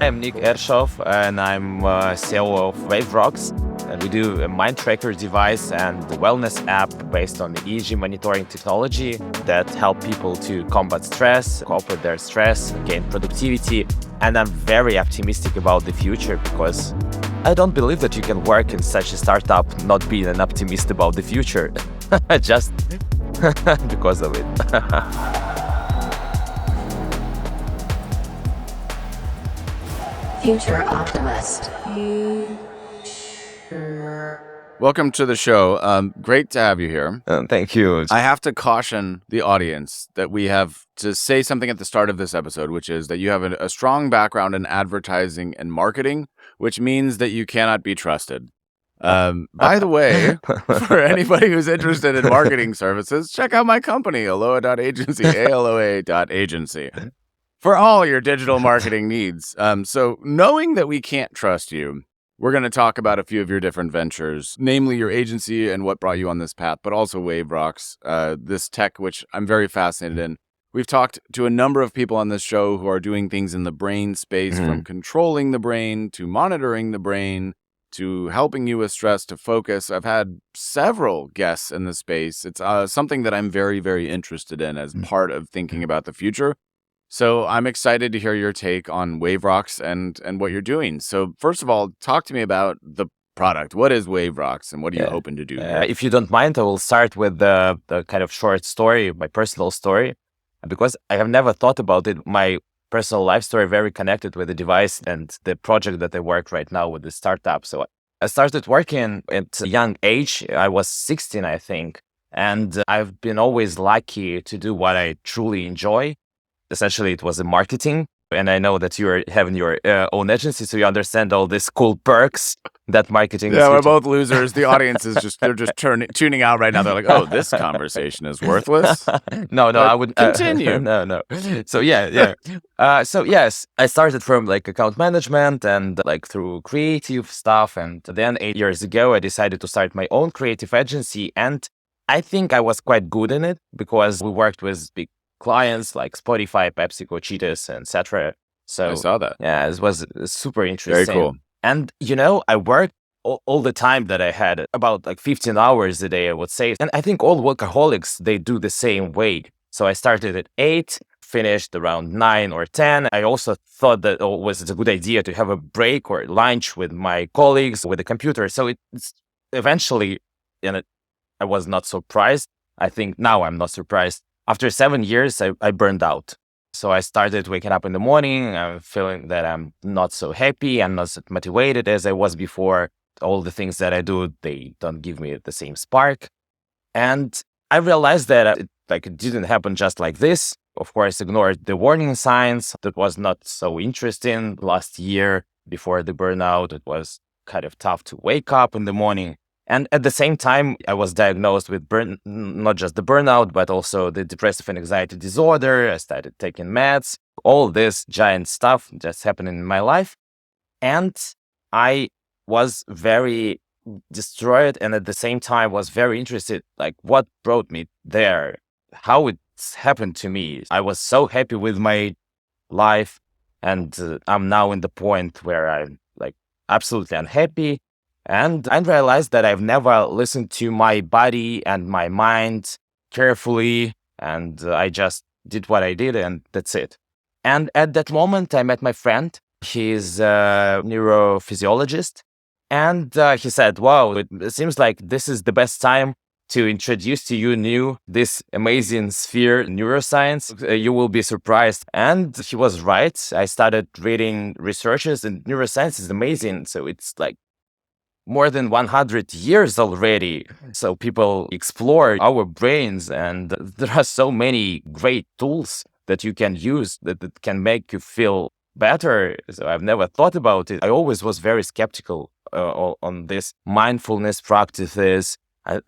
I'm Nik Ershov, and I'm CEO of Waverox. And we do a mind tracker device and a wellness app based on the EEG monitoring technology that help people to combat stress, cope with their stress, gain productivity. And I'm very optimistic about the future because I don't believe that you can work in such a startup not being an optimist about the future, just because of it. Future Optimist. Welcome to the show. Great to have you here. Thank you. I have to caution the audience that we have to say something at the start of this episode, which is that you have a strong background in advertising and marketing, which means that you cannot be trusted. By the way, for anybody who's interested in marketing services, check out my company, aloha.agency, aloha.agency, for all your digital marketing needs. So knowing that we can't trust you, we're going to talk about a few of your different ventures, namely your agency and what brought you on this path, but also Waverox, this tech, which I'm very fascinated in. We've talked to a number of people on this show who are doing things in the brain space, from controlling the brain to monitoring the brain to helping you with stress to focus. I've had several guests in the space. It's something that I'm very, very interested in as part of thinking about the future. So I'm excited to hear your take on Waverox and what you're doing. So first of all, talk to me about the product. What is Waverox and what are you hoping to do? If you don't mind, I will start with the kind of short story, my personal story, because I have never thought about it. My personal life story very connected with the device and the project that I work right now with the startup. So I started working at a young age. I was 16, I think. And I've been always lucky to do what I truly enjoy. Essentially, it was in marketing. And I know that you're having your own agency, so you understand all these cool perks that marketing is. Yeah, we're both losers. The audience is they're just tuning out right now. They're like, oh, this conversation is worthless. No, I would continue. No. So yeah. So yes, I started from like account management and like through creative stuff. And then 8 years ago, I decided to start my own creative agency. And I think I was quite good in it because we worked with big clients like Spotify, PepsiCo, Cheetahs, etc. So I saw that. Yeah, it was super interesting. Very cool. And I worked all the time that I had, about like 15 hours a day, I would say. And I think all workaholics, they do the same way. So I started at 8, finished around 9 or 10. I also thought that it was a good idea to have a break or lunch with my colleagues with the computer. So it's eventually, I was not surprised. I think now I'm not surprised. After 7 years, I burned out. So I started waking up in the morning. I'm feeling that I'm not so happy. I'm not so motivated as I was before. All the things that I do, they don't give me the same spark. And I realized that it didn't happen just like this. Of course, ignored the warning signs. That was not so interesting. Last year, before the burnout, it was kind of tough to wake up in the morning. And at the same time, I was diagnosed with not just the burnout, but also the depressive and anxiety disorder. I started taking meds, all this giant stuff just happening in my life. And I was very destroyed. And at the same time, was very interested, like what brought me there, how it's happened to me. I was so happy with my life. And I'm now in the point where I'm like absolutely unhappy. And I realized that I've never listened to my body and my mind carefully. And I just did what I did and that's it. And at that moment, I met my friend. He's a neurophysiologist. And he said, wow, it seems like this is the best time to introduce to you this amazing sphere, neuroscience. You will be surprised. And he was right. I started reading researches and neuroscience is amazing. So it's like more than 100 years already. So people explore our brains and there are so many great tools that you can use that can make you feel better. So I've never thought about it. I always was very skeptical on this mindfulness practices,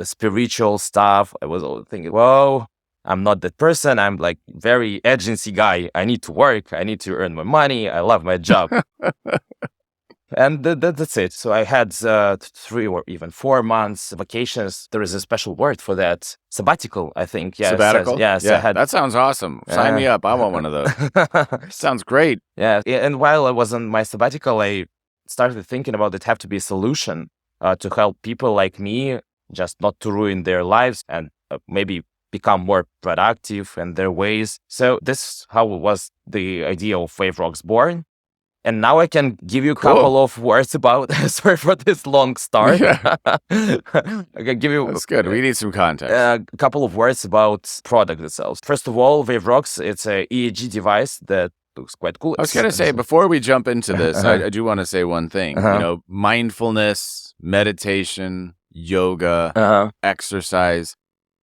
spiritual stuff. I was always thinking, whoa, I'm not that person. I'm like very agency guy. I need to work. I need to earn my money. I love my job. And that's it. So I had 3 or even 4 months vacations. There is a special word for that. Sabbatical, I think. Yeah. Sabbatical? Yes, I Yeah, had. that sounds awesome. Sign me up. I want one of those. Sounds great. Yeah. And while I was on my sabbatical, I started thinking about it have to be a solution to help people like me just not to ruin their lives and maybe become more productive in their ways. So this how was the idea of Waverox born. And now I can give you a Cool. couple of words about. Sorry for this long start. Yeah. I can give you That's good. We need some context. a couple of words about product itself. First of all, Waverox, it's a EEG device that looks quite cool. I was going to say, before we jump into this, Uh-huh. I do want to say one thing. Uh-huh. You know, mindfulness, meditation, yoga, exercise.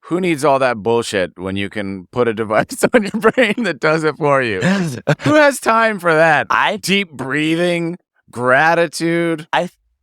Who needs all that bullshit when you can put a device on your brain that does it for you? Who has time for that? Deep breathing, gratitude,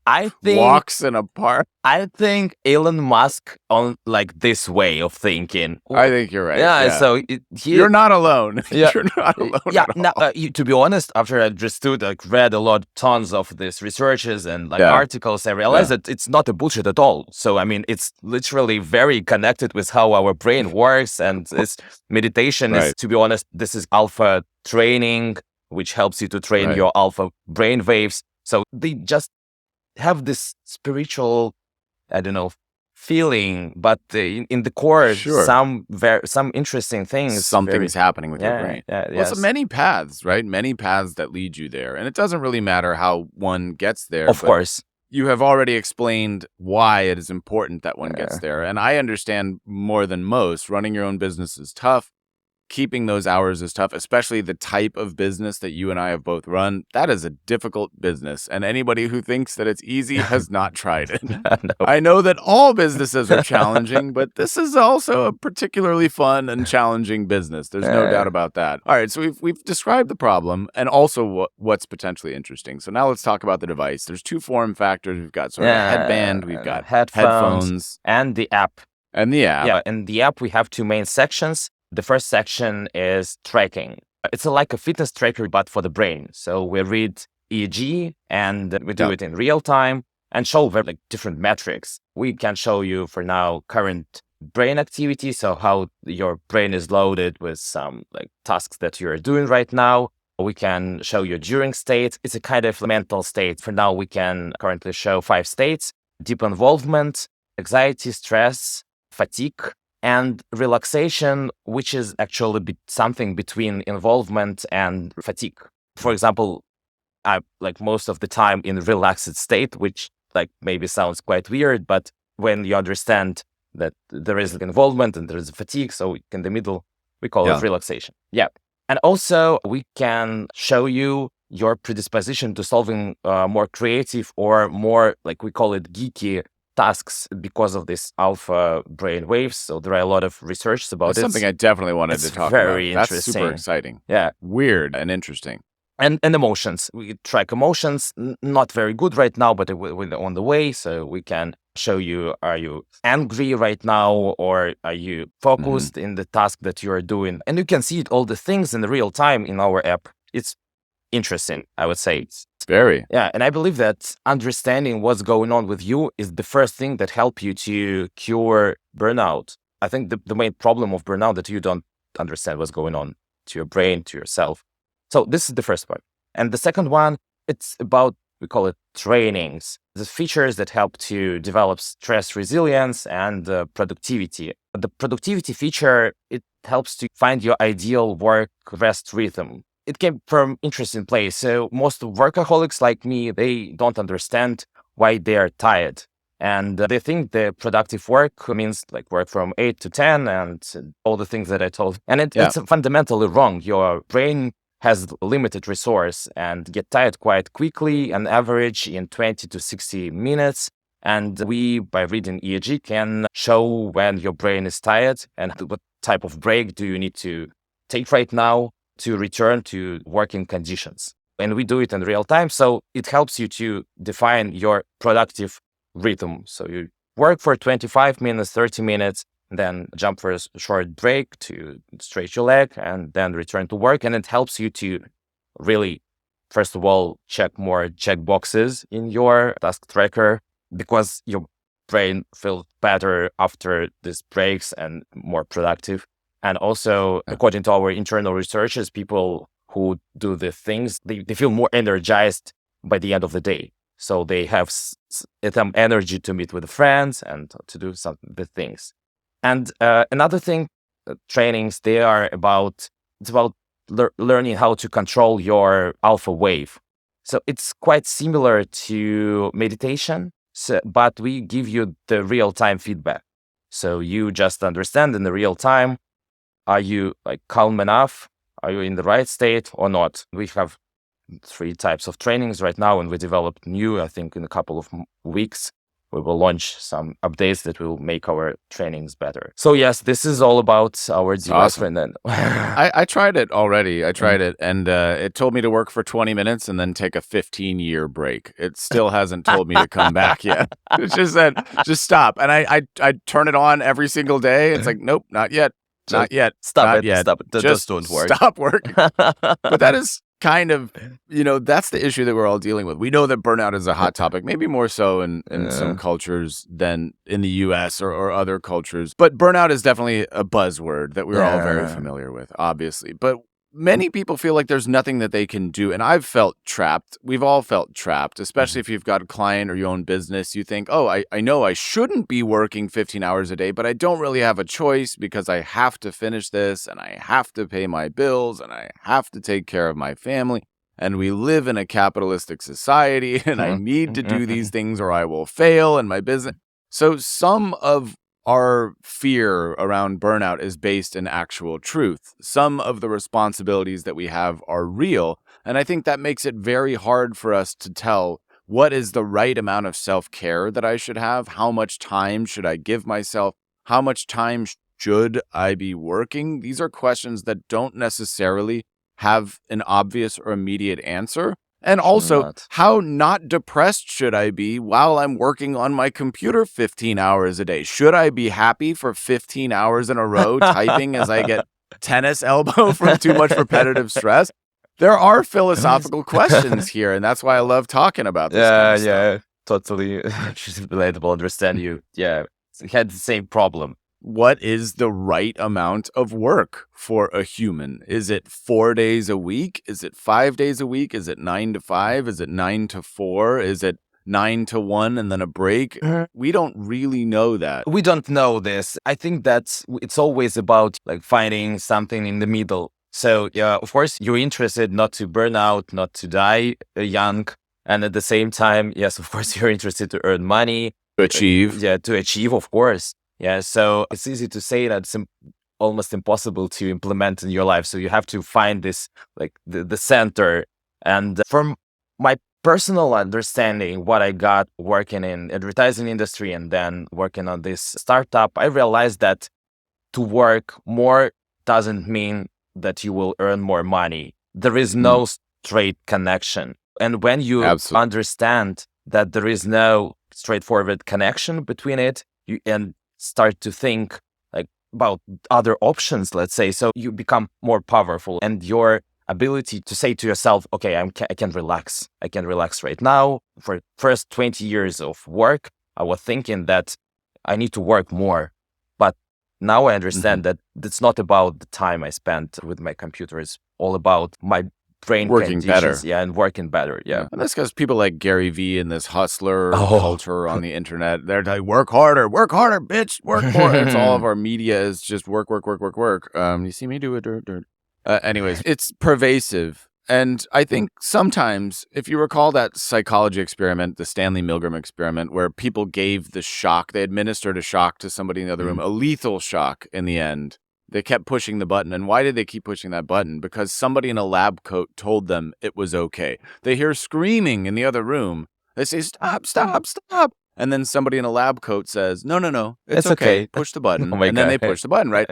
I think walks in a park. I think Elon Musk on like this way of thinking. I think you're right. Yeah. So you're not alone. Yeah. You're not alone. Yeah. At Now, all. to be honest, after I understood, read a lot, tons of these researches and articles, I realized that it's not a bullshit at all. So I mean, it's literally very connected with how our brain works, and this meditation is, to be honest, this is alpha training, which helps you to train your alpha brain waves. So they just have this spiritual, I don't know, feeling, but in the core, some interesting things. Something's happening with your brain. Well, so many paths, right? Many paths that lead you there. And it doesn't really matter how one gets there. Of course. You have already explained why it is important that one gets there. And I understand more than most, running your own business is tough. Keeping those hours is tough, especially the type of business that you and I have both run. That is a difficult business. And anybody who thinks that it's easy has not tried it. No. I know that all businesses are challenging, but this is also a particularly fun and challenging business. There's no doubt about that. All right, so we've described the problem and also what's potentially interesting. So now let's talk about the device. There's 2 form factors. We've got sort of a headband, we've got headphones, and the app. Yeah, in the app, we have 2 main sections. The first section is tracking. It's like a fitness tracker, but for the brain. So we read EEG and we do it in real time and show very different metrics. We can show you for now current brain activity. So how your brain is loaded with some tasks that you're doing right now. We can show you during states. It's a kind of mental state. For now, we can currently show 5 states: deep involvement, anxiety, stress, fatigue, and relaxation, which is actually something between involvement and fatigue. For example, I most of the time in relaxed state, which maybe sounds quite weird, but when you understand that there is involvement and there is fatigue, so in the middle, we call it relaxation. Yeah. And also we can show you your predisposition to solving more creative or more, we call it geeky tasks because of this alpha brain waves. So there are a lot of research about it. Something I definitely wanted to talk about. Very interesting. That's super exciting. Yeah. Weird and interesting. And emotions. We track emotions. Not very good right now, but we're on the way. So we can show you, are you angry right now, or are you focused in the task that you are doing? And you can see all the things in the real time in our app. It's interesting, I would say. Very. Yeah, and I believe that understanding what's going on with you is the first thing that helps you to cure burnout. I think the main problem of burnout that you don't understand what's going on to your brain, to yourself. So this is the first part. And the second one, it's about, we call it trainings, the features that help to develop stress resilience and productivity. The productivity feature, it helps to find your ideal work-rest rhythm. It came from interesting place. So most workaholics like me, they don't understand why they are tired. And they think the productive work means work from 8 to 10 and all the things that I told. And it's fundamentally wrong. Your brain has limited resource and get tired quite quickly, an average in 20 to 60 minutes. And we, by reading EEG, can show when your brain is tired and what type of break do you need to take right now to return to working conditions. And we do it in real time. So it helps you to define your productive rhythm. So you work for 25 minutes, 30 minutes, then jump for a short break to stretch your leg and then return to work. And it helps you to really first of all, check more check boxes in your task tracker because your brain feels better after these breaks and more productive. And also, according to our internal researchers, people who do the things, they feel more energized by the end of the day. So they have some energy to meet with friends and to do some the things. And another thing, trainings, it's about learning how to control your alpha wave. So it's quite similar to meditation, but we give you the real-time feedback. So you just understand in the real time, are you like calm enough? Are you in the right state or not? We have 3 types of trainings right now, and we developed new. I think in a couple of weeks, we will launch some updates that will make our trainings better. So yes, this is all about our device. Awesome. And I tried it already. I tried it, and it told me to work for 20 minutes and then take a 15-year break. It still hasn't told me to come back yet. It just said, just stop. And I turn it on every single day. It's like, nope, not yet. Not yet. Stop not it. Yet. Stop it. Just don't work. Stop working. But that is kind of, that's the issue that we're all dealing with. We know that burnout is a hot topic, maybe more so in some cultures than in the US or other cultures. But burnout is definitely a buzzword that we're all very familiar with, obviously. But many people feel like there's nothing that they can do. And I've felt trapped. We've all felt trapped, especially if you've got a client or your own business. You think, oh, I know I shouldn't be working 15 hours a day, but I don't really have a choice because I have to finish this and I have to pay my bills and I have to take care of my family. And we live in a capitalistic society and I need to do these things or I will fail in my business. So some of our fear around burnout is based in actual truth. Some of the responsibilities that we have are real. And I think that makes it very hard for us to tell what is the right amount of self-care that I should have. How much time should I give myself? How much time should I be working? These are questions that don't necessarily have an obvious or immediate answer. And also, how not depressed should I be while I'm working on my computer 15 hours a day? Should I be happy for 15 hours in a row typing as I get tennis elbow from too much repetitive stress? There are philosophical questions here, and that's why I love talking about this kind of stuff. Totally relatable. Understand you. Yeah, had the same problem. What is the right amount of work for a human? Is it 4 days a week? Is it 5 days a week? Is it 9 to 5? Is it 9 to 4? Is it 9 to 1 and then a break? We don't really know that. We don't know this. I think that it's always about like finding something in the middle. So yeah, of course, you're interested not to burn out, not to die young. And at the same time, yes, of course, you're interested to earn money. To achieve. Yeah, to achieve, of course. Yeah, so it's easy to say that it's almost impossible to implement in your life. So you have to find this, like the center. And from my personal understanding, what I got working in advertising industry and then working on this startup, I realized that to work more doesn't mean that you will earn more money. There is no straight connection. And when you understand that there is no straightforward connection between it, and start to think like about other options, let's say, so you become more powerful and your ability to say to yourself, okay, I can relax. I can relax right now. For first 20 years of work, I was thinking that I need to work more. But now I understand that it's not about the time I spent with my computer. It's all about my brain working better. Yeah, and working better. Yeah. And that's because people like Gary Vee and this hustler culture on the internet, they're like, work harder, bitch, work more. It's all of our media is just work. You see me do it. Anyways, it's pervasive. And I think sometimes, if you recall that psychology experiment, the Stanley Milgram experiment, where people gave the shock, they administered a shock to somebody in the other room, a lethal shock in the end. They kept pushing the button. And why did they keep pushing that button? Because somebody in a lab coat told them it was okay. They hear screaming in the other room. They say, stop. And then somebody in a lab coat says, no, it's okay. Push the button. And then they push the button, right?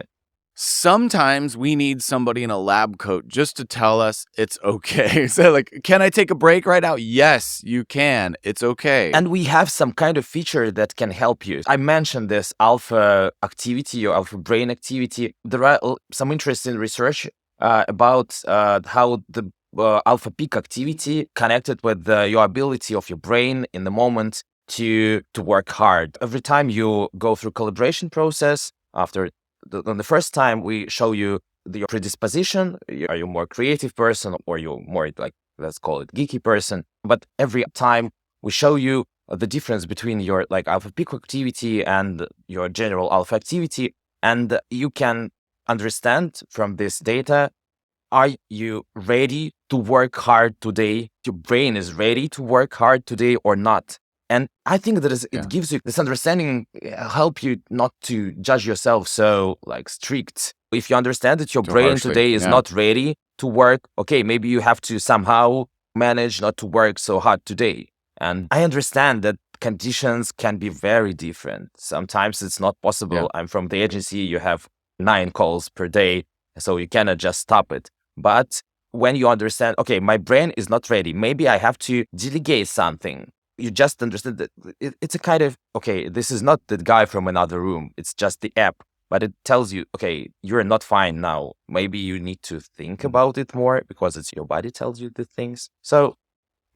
Sometimes we need somebody in a lab coat just to tell us it's okay. So like, can I take a break right now? Yes, you can. It's okay. And we have some kind of feature that can help you. I mentioned this alpha activity or alpha brain activity. There are some interesting research about how the alpha peak activity connected with your ability of your brain in the moment to work hard. Every time you go through calibration process, after on the first time we show you your predisposition. Are you more creative person or you're more like, let's call it geeky person? But every time we show you the difference between your like alpha peak activity and your general alpha activity, and you can understand from this data, are you ready to work hard today? Your brain is ready to work hard today or not? And I think that it gives you this understanding, help you not to judge yourself so like strict. If you understand that your So brain harshly, today is yeah. not ready to work, okay, maybe you have to somehow manage not to work so hard today. And I understand that conditions can be very different. Sometimes it's not possible. Yeah. I'm from the agency, you have 9 calls per day, so you cannot just stop it. But when you understand, okay, my brain is not ready, maybe I have to delegate something. You just understand that it's a kind of, okay, this is not the guy from another room. It's just the app. But it tells you, okay, you're not fine now. Maybe you need to think about it more because it's your body tells you the things. So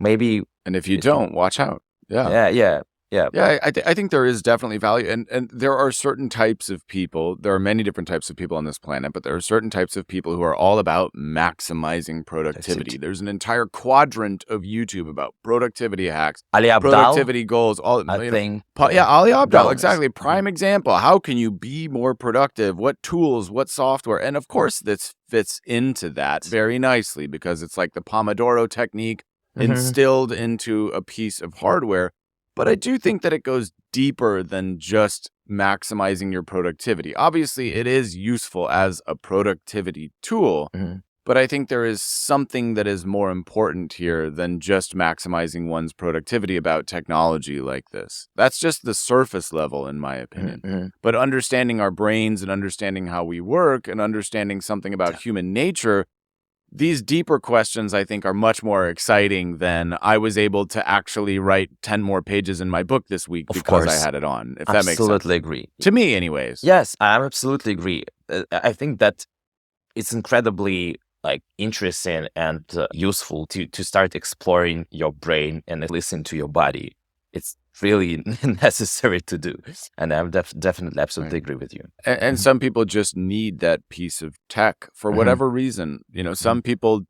maybe. And if you don't, watch out. Yeah. Yeah, I think there is definitely value. And there are certain types of people. There are many different types of people on this planet, but there are certain types of people who are all about maximizing productivity. There's an entire quadrant of YouTube about productivity hacks, Ali Abdaal, productivity goals. Ali Abdaal, exactly. Prime example. How can you be more productive? What tools, what software? And of course, this fits into that very nicely because it's like the Pomodoro technique instilled into a piece of hardware. But I do think that it goes deeper than just maximizing your productivity. Obviously, it is useful as a productivity tool, but I think there is something that is more important here than just maximizing one's productivity about technology like this. That's just the surface level, in my opinion. But understanding our brains and understanding how we work and understanding something about human nature, these deeper questions, I think, are much more exciting than I was able to actually write 10 more pages in my book this week because I had it on, if that makes sense. Absolutely agree. To me, anyways. Yes, I absolutely agree. I think that it's incredibly like interesting and useful to start exploring your brain and listen to your body. It's really necessary to do. And I definitely absolutely agree with you. And some people just need that piece of tech for whatever reason. You know, some people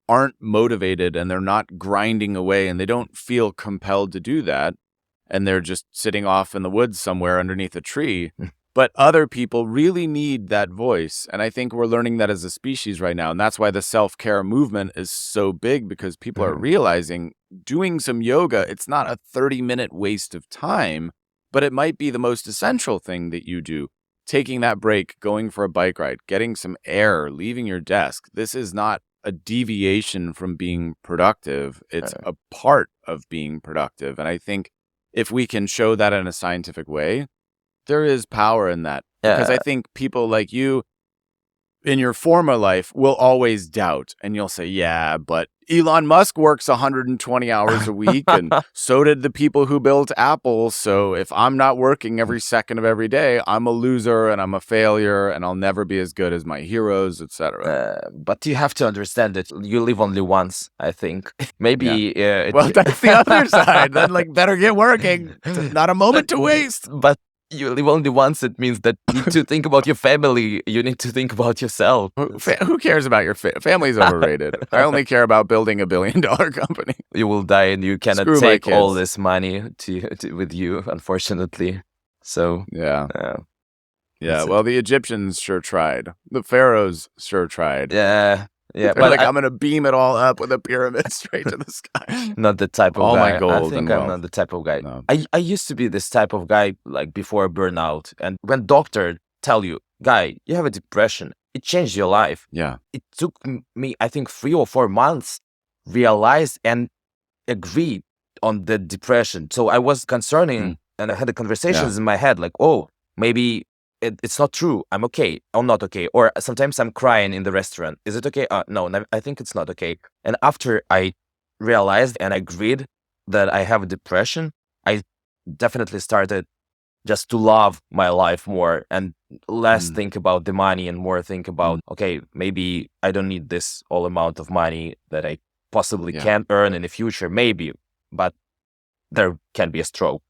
aren't motivated and they're not grinding away and they don't feel compelled to do that. And they're just sitting off in the woods somewhere underneath a tree. But other people really need that voice. And I think we're learning that as a species right now. And that's why the self-care movement is so big, because people are realizing doing some yoga, it's not a 30-minute waste of time, but it might be the most essential thing that you do. Taking that break, going for a bike ride, getting some air, leaving your desk. This is not a deviation from being productive. It's a part of being productive. And I think if we can show that in a scientific way, there is power in that. Because I think people like you in your former life will always doubt. And you'll say, yeah, but Elon Musk works 120 hours a week. And so did the people who built Apple. So if I'm not working every second of every day, I'm a loser and I'm a failure and I'll never be as good as my heroes, etc. But you have to understand that you live only once, I think. Maybe... well, that's the other side. Then better get working. Not a moment to waste. But you live only once. It means that you need to think about your family. You need to think about yourself. Who cares about your family's overrated? I only care about building $1 billion company. You will die and you cannot take all this money with you, unfortunately. So yeah. Well, the Egyptians sure tried. The pharaohs sure tried. Yeah. They're but I'm going to beam it all up with a pyramid straight to the sky. Not the type of all guy. My gold I think and I'm not the type of guy. No. I used to be this type of guy before burnout. And when doctor tell you, guy, you have a depression, it changed your life. Yeah. It took me, I think, 3 or 4 months realize and agree on the depression. So I was concerning and I had the conversations in my head oh, maybe it's not true. I'm okay. I'm not okay. Or sometimes I'm crying in the restaurant. Is it okay? No, I think it's not okay. And after I realized and agreed that I have a depression, I definitely started just to love my life more and less think about the money and more think about, okay, maybe I don't need this all amount of money that I possibly can earn in the future, maybe, but there can be a stroke.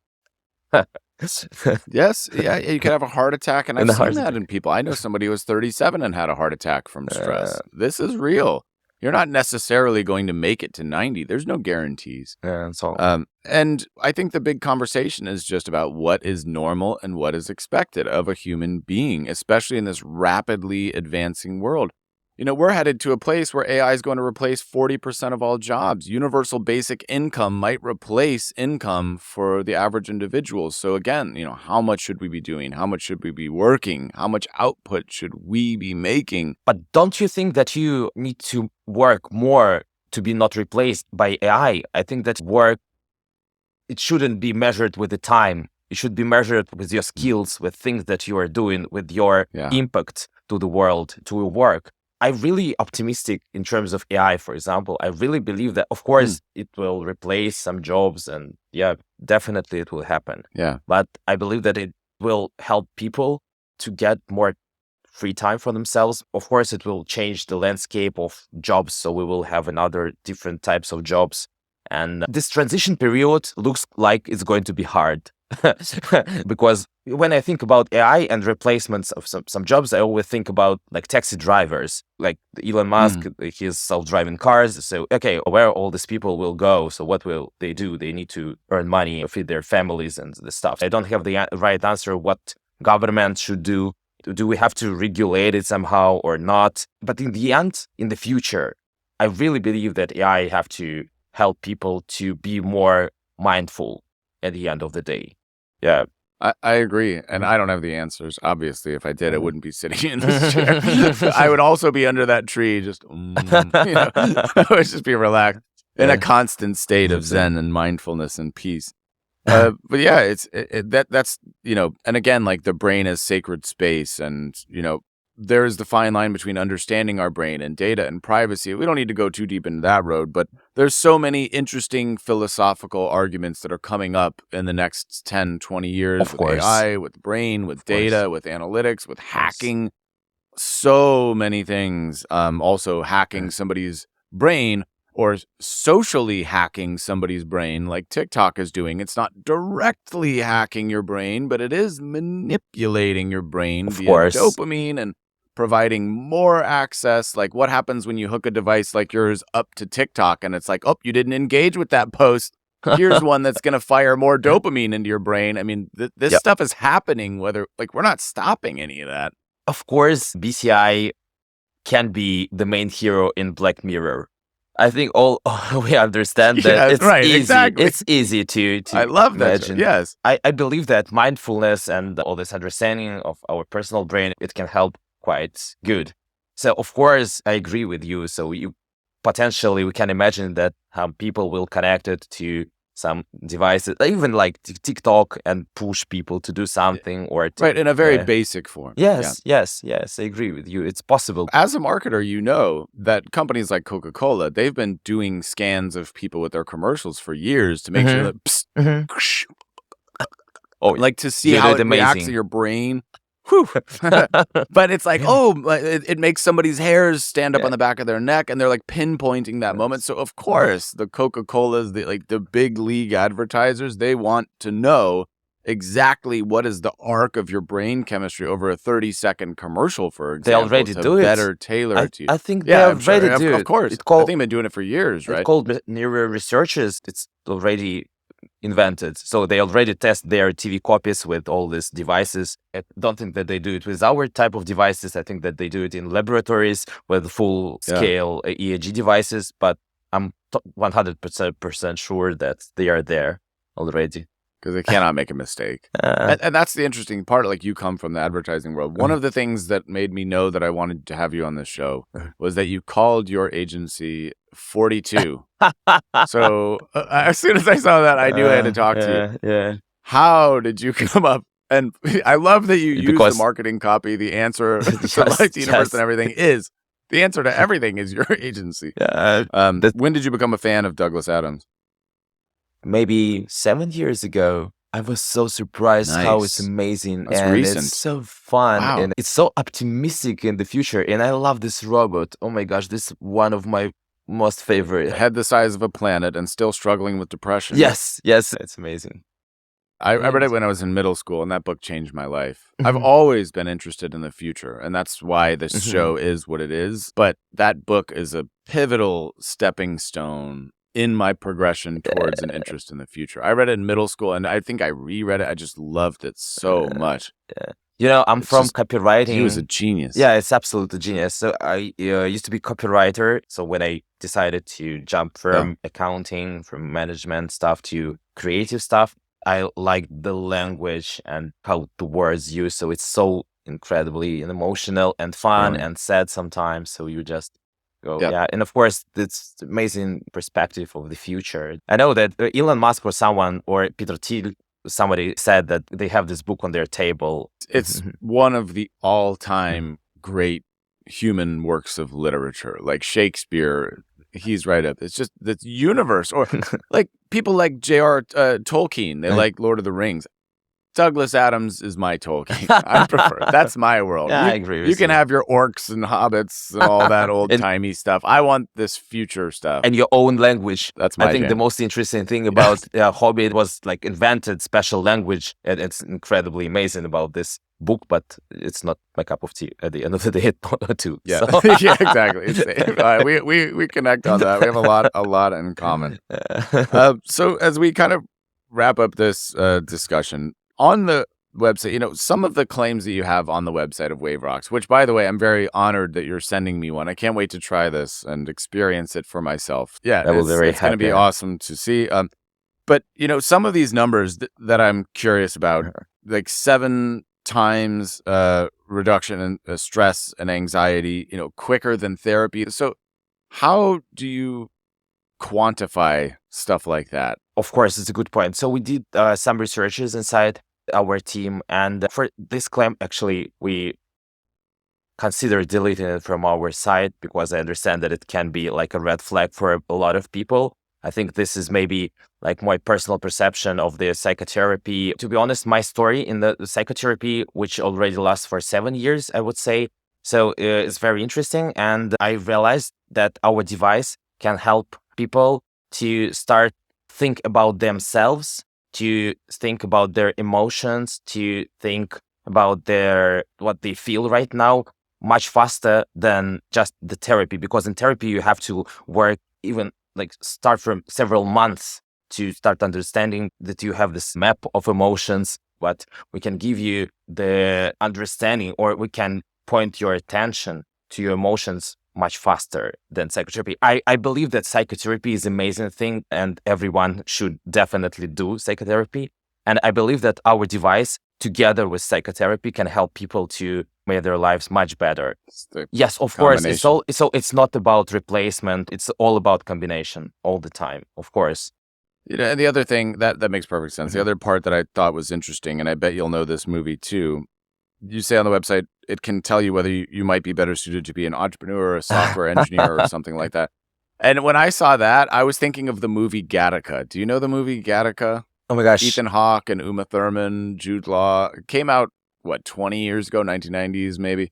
Yes, you could have a heart attack, and I've And a seen heart that attack. in people. I know somebody who was 37 and had a heart attack from stress. This is real. You're not necessarily going to make it to 90. There's no guarantees. And I think the big conversation is just about what is normal and what is expected of a human being, especially in this rapidly advancing world. You know, we're headed to a place where AI is going to replace 40% of all jobs. Universal basic income might replace income for the average individual. So again, you know, how much should we be doing? How much should we be working? How much output should we be making? But don't you think that you need to work more to be not replaced by AI? I think that work, it shouldn't be measured with the time. It should be measured with your skills, with things that you are doing, with your impact to the world, to your work. I'm really optimistic in terms of AI, for example. I really believe that, of course, it will replace some jobs, and definitely it will happen. But I believe that it will help people to get more free time for themselves. Of course, it will change the landscape of jobs, so we will have another different types of jobs. And this transition period looks like it's going to be hard. Because when I think about AI and replacements of some jobs, I always think about like taxi drivers, like Elon Musk, his self-driving cars. So, okay, where all these people will go? So what will they do? They need to earn money, feed their families and the stuff. I don't have the right answer what government should do. Do we have to regulate it somehow or not? But in the end, in the future, I really believe that AI have to help people to be more mindful at the end of the day. Yeah, I agree. And I don't have the answers. Obviously, if I did, I wouldn't be sitting in this chair. I would also be under that tree, just, I would just be relaxed in a constant state of Zen and mindfulness and peace. But yeah, that's, and again, like the brain is sacred space, and, there's the fine line between understanding our brain and data and privacy. We don't need to go too deep into that road, but there's so many interesting philosophical arguments that are coming up in the next 10, 20 years with AI, with the brain, with data, with analytics, with hacking, so many things. Also hacking somebody's brain or socially hacking somebody's brain like TikTok is doing. It's not directly hacking your brain, but it is manipulating your brain via dopamine and providing more access. Like what happens when you hook a device like yours up to TikTok and it's like, oh, you didn't engage with that post. Here's one that's going to fire more dopamine into your brain. I mean, this stuff is happening, we're not stopping any of that. Of course, BCI can be the main hero in Black Mirror. I think we understand that it's easy. Exactly. It's easy to I love imagine. That. Yes. I believe that mindfulness and all this understanding of our personal brain, it can help quite good. So of course, I agree with you. So we can imagine that people will connect it to some devices, even like TikTok, and push people to do something right in a very basic form. Yes, I agree with you. It's possible. As a marketer, you know that companies like Coca-Cola, they've been doing scans of people with their commercials for years to make sure that like to see how it reacts to your brain. But it's like, it makes somebody's hairs stand up on the back of their neck, and they're like pinpointing that moment. So of course, the Coca-Colas, the big league advertisers, they want to know exactly what is the arc of your brain chemistry over a 30-second commercial, for example. They already do it. Better tailor to you. I think they already do it. Of course. I think they've been doing it for years, right? It's called neural researchers. It's already invented. So they already test their TV copies with all these devices. I don't think that they do it with our type of devices. I think that they do it in laboratories with full-scale EEG devices, but I'm 100% sure that they are there already. Because they cannot make a mistake. And that's the interesting part. Like, you come from the advertising world. One of the things that made me know that I wanted to have you on this show was that you called your agency 42. So as soon as I saw that, I knew I had to talk to you. Yeah. How did you come up? And I love that you use the marketing copy. The answer to Life, Universe, and everything is, the answer to everything is your agency. When did you become a fan of Douglas Adams? Maybe 7 years ago. I was so surprised how it's Nice. amazing That's and recent. it's so fun Wow. and it's so optimistic in the future. And I love this robot. Oh my gosh, this is one of my most favorite. Head the size of a planet and still struggling with depression. Yes, it's amazing. I read it And when I was in middle school, and that book changed my life. I've Mhm, always been interested in the future, and that's why this mhm. show is what it is. But that book is a pivotal stepping stone in my progression towards an interest in the future. I read it in middle school, and I think I reread it. I just loved it so Uh, much. yeah. You know, I'm It's from just, he was a copywriting. genius. Yeah, it's absolutely genius. So I used to be copywriter. So when I decided to jump Yeah. from accounting, from management stuff to creative stuff, I like the language and how the words used. So it's so incredibly emotional and fun Really. and sad sometimes. So you just go, Yeah. yeah. And of course, it's amazing perspective of the future. I know that Elon Musk or someone or Peter Thiel, somebody said that they have this book on their table. It's one of the all-time great human works of literature, like Shakespeare. He's right up. It's just the universe, or like people like J.R. Tolkien. They like Lord of the Rings. Douglas Adams is my Tolkien. I prefer it. That's my world. Yeah, I agree You with can you. have your orcs and hobbits and all that old And timey stuff. I want this future stuff. and your own language. That's I my think the jam. most interesting thing Yes. about Hobbit was like invented special language, and it's incredibly amazing about this book. But it's not my cup of tea at the end of the day, too. Yeah, So. yeah, exactly. We connect on that. We have a lot in common. So as we kind of wrap up this discussion on the website, some of the claims that you have on the website of Waverox, which, by the way, I'm very honored that you're sending me one. I can't wait to try this and experience it for myself. Yeah, I will be very it's going to be happy. awesome to see. But some of these numbers that I'm curious about, like 7 times reduction in stress and anxiety, quicker than therapy. So how do you quantify stuff like that? Of course, it's a good point. So we did some researches inside our team, and for this claim, actually, we consider deleting it from our site because I understand that it can be like a red flag for a lot of people. I think this is maybe like my personal perception of the psychotherapy. To be honest, my story in the psychotherapy, which already lasts for 7 years, I would say. So it's very interesting. And I realized that our device can help people to start think about themselves, to think about their emotions, to think about what they feel right now much faster than just the therapy, because in therapy you have to work even like start from several months to start understanding that you have this map of emotions. But we can give you the understanding, or we can point your attention to your emotions much faster than psychotherapy. I believe that psychotherapy is an amazing thing and everyone should definitely do psychotherapy. And I believe that our device together with psychotherapy can help people to make their lives much better. It's the Yes, of course. combination. It's not about replacement. It's all about combination all the time, of course. And the other thing that makes perfect sense. The other part that I thought was interesting, and I bet you'll know this movie too. You say on the website, it can tell you whether you might be better suited to be an entrepreneur or a software engineer or something like that. And when I saw that, I was thinking of the movie Gattaca. Do you know the movie Gattaca? Oh my gosh. Ethan Hawke and Uma Thurman, Jude Law. It came out, 20 years ago, 1990s maybe?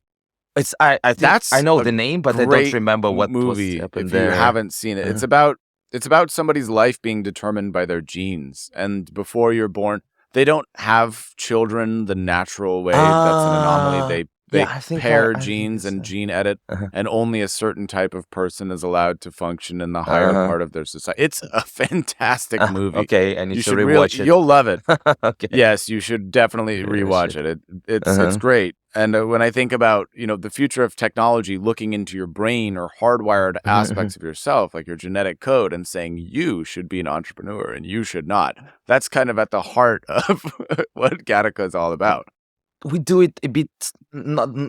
I think That's I know a the name, but I don't great remember what was movie happened if you there. haven't seen it. Uh-huh. It's about somebody's life being determined by their genes. And before you're born, they don't have children the natural way. That's an anomaly. They Yeah, I think pair I think genes it's and gene edit, uh-huh. and only a certain type of person is allowed to function in the higher Uh-huh. part of their society. It's a fantastic movie. Okay, I need You to should really, rewatch it. you'll love it. Okay. Yes, you should definitely rewatch it. It's great. And when I think about, the future of technology looking into your brain or hardwired aspects of yourself, like your genetic code, and saying you should be an entrepreneur and you should not, that's kind of at the heart of what Gattaca is all about. We do it a bit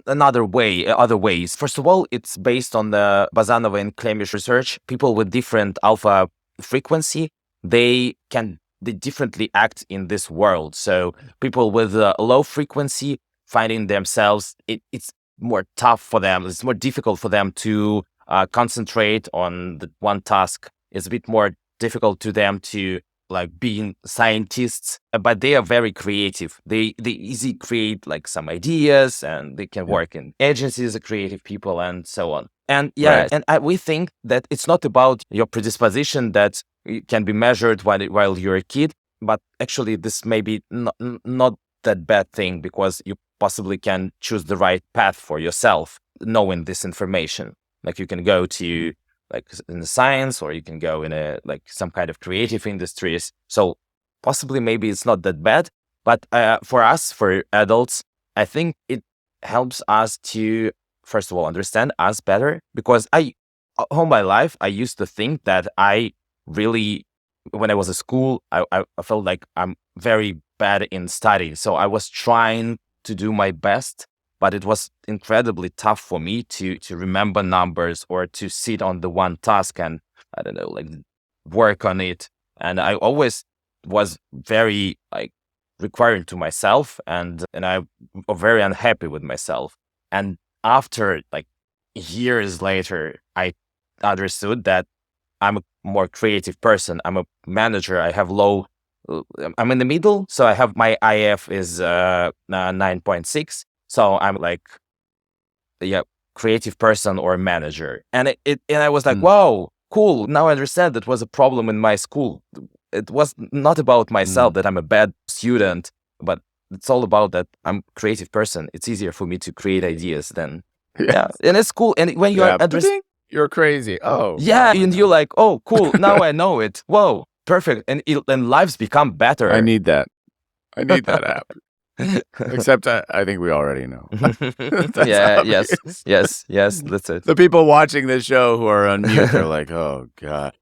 other ways. First of all, it's based on the Bazanova and Klemish research. People with different alpha frequency, they differently act in this world. So people with a low frequency finding themselves, it's more tough for them. It's more difficult for them to concentrate on the one task. It's a bit more difficult to them to like being scientists, but they are very creative. They easy create like some ideas, and they can work in agencies of creative people and so on. And we think that it's not about your predisposition that it can be measured while you're a kid, but actually this may be not that bad thing, because you possibly can choose the right path for yourself, knowing this information. Like you can go to like in the science, or you can go in a like some kind of creative industries. So possibly maybe it's not that bad. But for us, for adults, I think it helps us to, first of all, understand us better. Because all my life, I used to think that I really, when I was at school, I felt like I'm very bad in study. So I was trying to do my best, but it was incredibly tough for me to remember numbers, or to sit on the one task and, I don't know, like work on it. And I always was very like requiring to myself, and I was very unhappy with myself. And after like years later, I understood that I'm a more creative person. I'm a manager. I have I'm in the middle. So I have my IF is 9.6. So I'm like, creative person or manager. And I was like, wow, cool. Now I understand that was a problem in my school. It was not about myself that I'm a bad student, but it's all about that I'm a creative person. It's easier for me to create ideas than, and it's cool. And when you understand, you're crazy. Oh, yeah. And you're like, oh, cool. Now I know it. Whoa, perfect. And lives become better. I need that app. Except I think we already know. Yes, that's it. The people watching this show who are on mute, they're like, oh, God.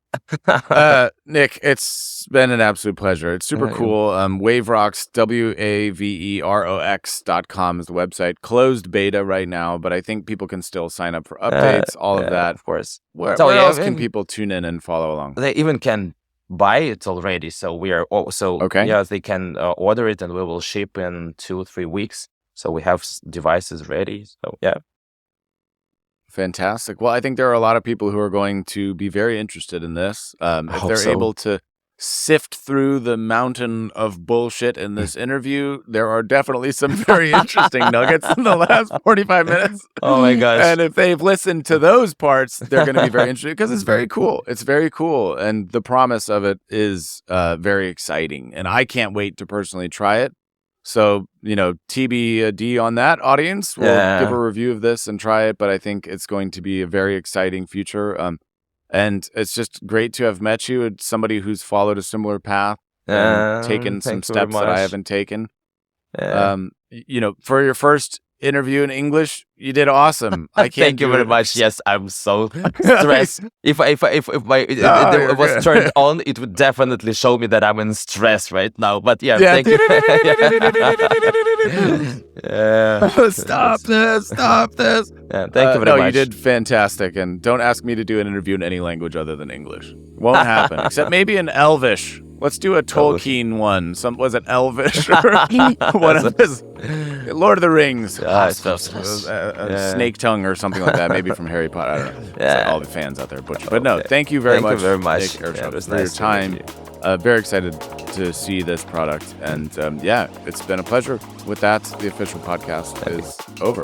Nik, it's been an absolute pleasure. It's super cool. Waverox, Waverox.com is the website. Closed beta right now, but I think people can still sign up for updates, all of that. Of course. Where else can people tune in and follow along? They even can buy it already. So we are also, they can order it, and we will ship in 2 or 3 weeks. So we have devices ready. So Fantastic. Well, I think there are a lot of people who are going to be very interested in this. If they're able to sift through the mountain of bullshit in this interview, there are definitely some very interesting nuggets in the last 45 minutes. Oh my gosh. And if they've listened to those parts, they're going to be very interested, because it's very cool. It's very cool. And the promise of it is very exciting. And I can't wait to personally try it. So, TBD on that, audience. We'll give a review of this and try it, but I think it's going to be a very exciting future. And it's just great to have met you. It's somebody who's followed a similar path and taken some steps that I haven't taken. For your first interview in English, you did awesome. I can't. Thank you very much. Yes, I'm so stressed. If it was turned on, it would definitely show me that I'm in stress right now. But thank you. Stop this. Thank you very much. You did fantastic. And don't ask me to do an interview in any language other than English. Won't happen. Except maybe in Elvish. Let's do a Tolkien one. Was it Elvish? What else? Lord of the Rings. Snake tongue or something like that. Maybe from Harry Potter. I don't know. It's like all the fans out there butcher. But no, thank you very much. Nik Ershov, for your time. Very excited to see this product. And it's been a pleasure. With that, the official podcast is over.